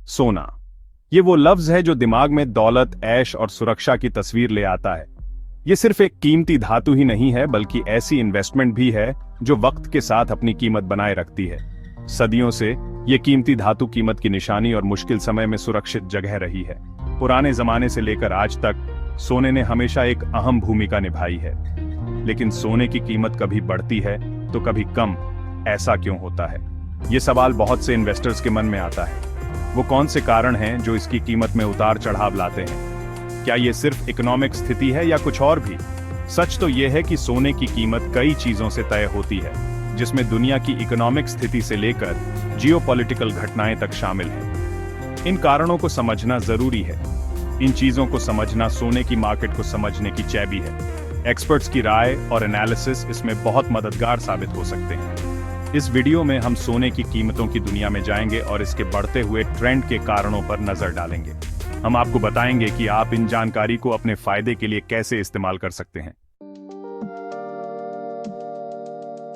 सोना, ये वो लफ्ज है जो दिमाग में दौलत, ऐश और सुरक्षा की तस्वीर ले आता है। ये सिर्फ एक कीमती धातु ही नहीं है, बल्कि ऐसी इन्वेस्टमेंट भी है जो वक्त के साथ अपनी कीमत बनाए रखती है। सदियों से ये कीमती धातु कीमत की निशानी और मुश्किल समय में सुरक्षित जगह रही है। पुराने जमाने से लेकर आज तक सोने ने हमेशा एक अहम भूमिका निभाई है। लेकिन सोने की कीमत कभी बढ़ती है तो कभी कम, ऐसा क्यों होता है? ये सवाल बहुत से इन्वेस्टर्स के मन में आता है। वो कौन से कारण हैं जो इसकी कीमत में उतार चढ़ाव लाते हैं? क्या ये सिर्फ इकोनॉमिक स्थिति है या कुछ और भी? सच तो ये है कि सोने की कीमत कई चीजों से तय होती है, जिसमें दुनिया की इकोनॉमिक स्थिति से लेकर जियोपॉलिटिकल घटनाएं तक शामिल हैं। इन कारणों को समझना जरूरी है। इन चीजों को समझना सोने की मार्केट को समझने की चाबी है। एक्सपर्ट्स की राय और एनालिसिस इसमें बहुत मददगार साबित हो सकते हैं। इस वीडियो में हम सोने की कीमतों की दुनिया में जाएंगे और इसके बढ़ते हुए ट्रेंड के कारणों पर नजर डालेंगे। हम आपको बताएंगे कि आप इन जानकारी को अपने फायदे के लिए कैसे इस्तेमाल कर सकते हैं।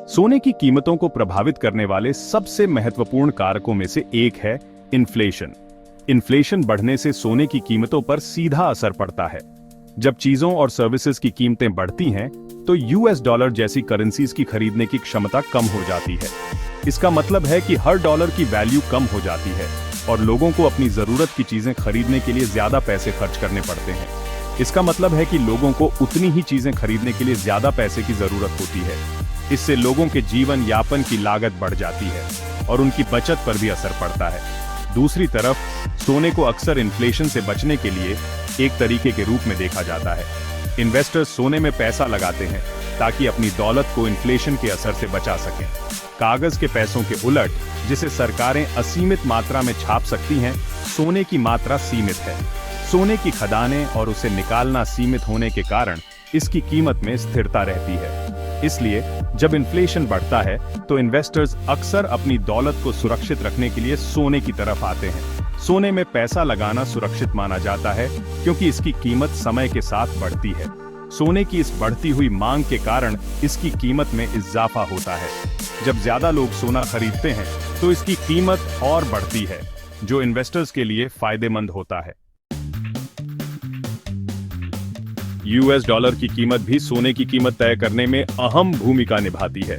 सोने की कीमतों को प्रभावित करने वाले सबसे महत्वपूर्ण कारकों में से एक है इन्फ्लेशन। इन्फ्लेशन बढ़ने से सोने की कीमतों पर सीधा असर पड़ता है। जब चीजों और सर्विसेज की कीमतें बढ़ती हैं, तो यूएस डॉलर जैसी करेंसीज की खरीदने की क्षमता कम हो जाती है। इसका मतलब है कि हर डॉलर की वैल्यू कम हो जाती है और लोगों को अपनी जरूरत की चीजें खरीदने के लिए ज्यादा पैसे खर्च करने पड़ते हैं। इसका मतलब है कि लोगों को उतनी ही चीजें खरीदने के लिए ज्यादा पैसे की जरूरत होती है। इससे लोगों के जीवन यापन की लागत बढ़ जाती है और उनकी बचत पर भी असर पड़ता है। दूसरी तरफ सोने को अक्सर इन्फ्लेशन से बचने के लिए एक तरीके के रूप में देखा जाता है। इन्वेस्टर्स सोने में पैसा लगाते हैं ताकि अपनी दौलत को इन्फ्लेशन के असर से बचा सकें। कागज के पैसों के उलट, जिसे सरकारें असीमित मात्रा में छाप सकती हैं, सोने की मात्रा सीमित है। सोने की खदानें और उसे निकालना सीमित होने के कारण इसकी कीमत में स्थिरता रहती है। इसलिए जब इन्फ्लेशन बढ़ता है तो इन्वेस्टर्स अक्सर अपनी दौलत को सुरक्षित रखने के लिए सोने की तरफ आते हैं। सोने में पैसा लगाना सुरक्षित माना जाता है क्योंकि इसकी कीमत समय के साथ बढ़ती है। सोने की इस बढ़ती हुई मांग के कारण इसकी कीमत में इजाफा होता है। जब ज्यादा लोग सोना खरीदते हैं तो इसकी कीमत और बढ़ती है, जो इन्वेस्टर्स के लिए फायदेमंद होता है। यूएस डॉलर की कीमत भी सोने की कीमत तय करने में अहम भूमिका निभाती है।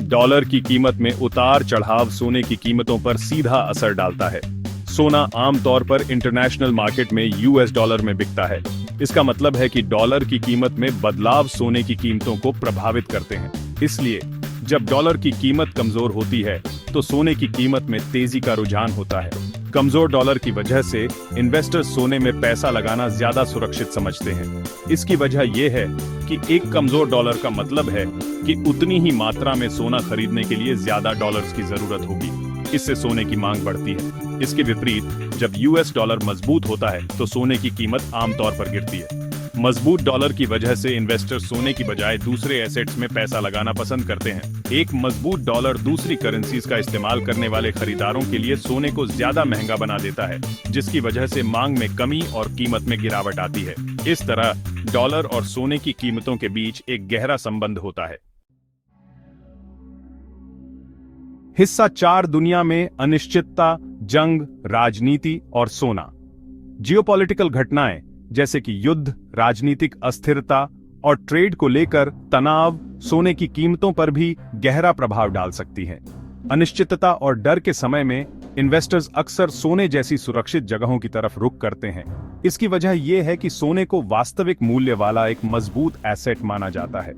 डॉलर की कीमत में उतार चढ़ाव सोने की कीमतों पर सीधा असर डालता है। सोना आमतौर पर इंटरनेशनल मार्केट में यूएस डॉलर में बिकता है। इसका मतलब है कि डॉलर की कीमत में बदलाव सोने की कीमतों को प्रभावित करते हैं। इसलिए जब डॉलर की कीमत कमजोर होती है तो सोने की कीमत में तेजी का रुझान होता है। कमजोर डॉलर की वजह से इन्वेस्टर्स सोने में पैसा लगाना ज्यादा सुरक्षित समझते हैं। इसकी वजह यह है कि एक कमजोर डॉलर का मतलब है कि उतनी ही मात्रा में सोना खरीदने के लिए ज्यादा डॉलर्स की जरूरत होगी। इससे सोने की मांग बढ़ती है। इसके विपरीत जब यूएस डॉलर मजबूत होता है तो सोने की कीमत आमतौर पर गिरती है। मजबूत डॉलर की वजह से इन्वेस्टर सोने की बजाय दूसरे एसेट्स में पैसा लगाना पसंद करते हैं। एक मजबूत डॉलर दूसरी करेंसीज का इस्तेमाल करने वाले खरीदारों के लिए सोने को ज्यादा महंगा बना देता है, जिसकी वजह से मांग में कमी और कीमत में गिरावट आती है। इस तरह डॉलर और सोने की कीमतों के बीच एक गहरा संबंध होता है। हिस्सा 4, दुनिया में अनिश्चितता, जंग, राजनीति और सोना। जियोपॉलिटिकल घटनाएं जैसे कि युद्ध, राजनीतिक अस्थिरता और ट्रेड को लेकर तनाव सोने की कीमतों पर भी गहरा प्रभाव डाल सकती हैं। अनिश्चितता और डर के समय में इन्वेस्टर्स अक्सर सोने जैसी सुरक्षित जगहों की तरफ रुख करते हैं। इसकी वजह यह है कि सोने को वास्तविक मूल्य वाला एक मजबूत एसेट माना जाता है।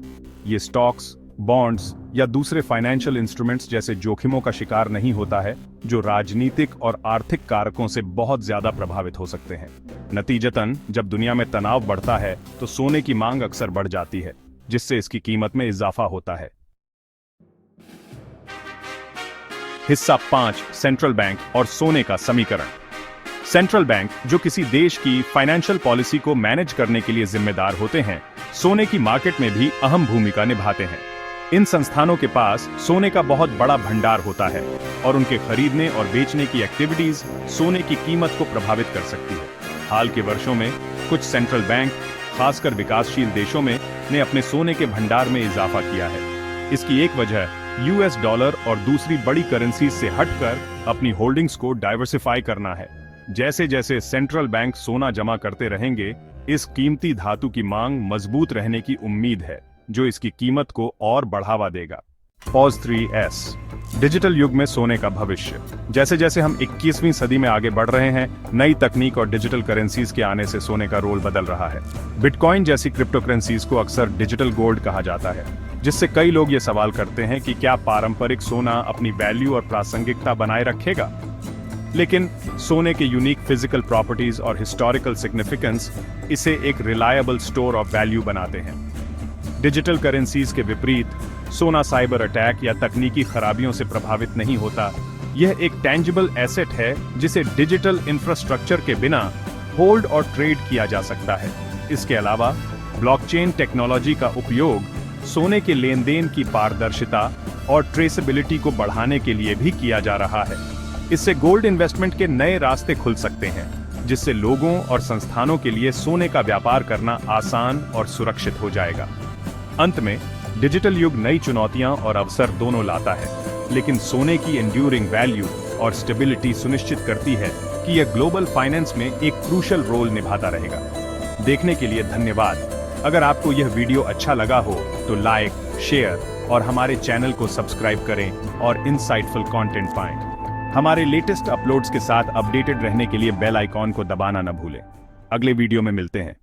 ये स्टॉक्स, बॉन्ड्स या दूसरे फाइनेंशियल इंस्ट्रूमेंट्स जैसे जोखिमों का शिकार नहीं होता है, जो राजनीतिक और आर्थिक कारकों से बहुत ज्यादा प्रभावित हो सकते हैं। नतीजतन जब दुनिया में तनाव बढ़ता है तो सोने की मांग अक्सर बढ़ जाती है, जिससे इसकी कीमत में इजाफा होता है। हिस्सा 5, सेंट्रल बैंक और सोने का समीकरण। सेंट्रल बैंक, जो किसी देश की फाइनेंशियल पॉलिसी को मैनेज करने के लिए जिम्मेदार होते हैं, सोने की मार्केट में भी अहम भूमिका निभाते हैं। इन संस्थानों के पास सोने का बहुत बड़ा भंडार होता है और उनके खरीदने और बेचने की एक्टिविटीज सोने की कीमत को प्रभावित कर सकती है। हाल के वर्षों में कुछ सेंट्रल बैंक, खासकर विकासशील देशों में, ने अपने सोने के भंडार में इजाफा किया है। इसकी एक वजह यूएस डॉलर और दूसरी बड़ी करेंसीज से हटकर अपनी होल्डिंग्स को डाइवर्सिफाई करना है। जैसे जैसे सेंट्रल बैंक सोना जमा करते रहेंगे, इस कीमती धातु की मांग मजबूत रहने की उम्मीद है, जो इसकी कीमत को और बढ़ावा देगा। पॉज 3S डिजिटल युग में सोने का भविष्य। जैसे जैसे हम 21वीं सदी में आगे बढ़ रहे हैं, नई तकनीक और डिजिटल करेंसीज के आने से सोने का रोल बदल रहा है। बिटकॉइन जैसी क्रिप्टो करेंसीज को अक्सर डिजिटल गोल्ड कहा जाता है, जिससे कई लोग ये सवाल करते हैं कि क्या पारंपरिक सोना अपनी वैल्यू और प्रासंगिकता बनाए रखेगा। लेकिन सोने के यूनिक फिजिकल प्रॉपर्टीज और हिस्टोरिकल सिग्निफिकेंस इसे एक रिलायबल स्टोर ऑफ वैल्यू बनाते हैं। डिजिटल करेंसीज के विपरीत सोना साइबर अटैक या तकनीकी खराबियों से प्रभावित नहीं होता। यह एक टेंजिबल एसेट है जिसे डिजिटल इंफ्रास्ट्रक्चर के बिना होल्ड और ट्रेड किया जा सकता है। इसके अलावा ब्लॉकचेन टेक्नोलॉजी का उपयोग सोने के लेन देन की पारदर्शिता और ट्रेसेबिलिटी को बढ़ाने के लिए भी किया जा रहा है। इससे गोल्ड इन्वेस्टमेंट के नए रास्ते खुल सकते हैं, जिससे लोगों और संस्थानों के लिए सोने का व्यापार करना आसान और सुरक्षित हो जाएगा। अंत में, डिजिटल युग नई चुनौतियां और अवसर दोनों लाता है, लेकिन सोने की एंड्यूरिंग वैल्यू और स्टेबिलिटी सुनिश्चित करती है कि यह ग्लोबल फाइनेंस में एक क्रूशियल रोल निभाता रहेगा। देखने के लिए धन्यवाद। अगर आपको यह वीडियो अच्छा लगा हो तो लाइक, शेयर और हमारे चैनल को सब्सक्राइब करें और इंसाइटफुल कंटेंट पाएं। हमारे लेटेस्ट अपलोड्स के साथ अपडेटेड रहने के लिए बेल आइकॉन को दबाना न भूलें। अगले वीडियो में मिलते हैं।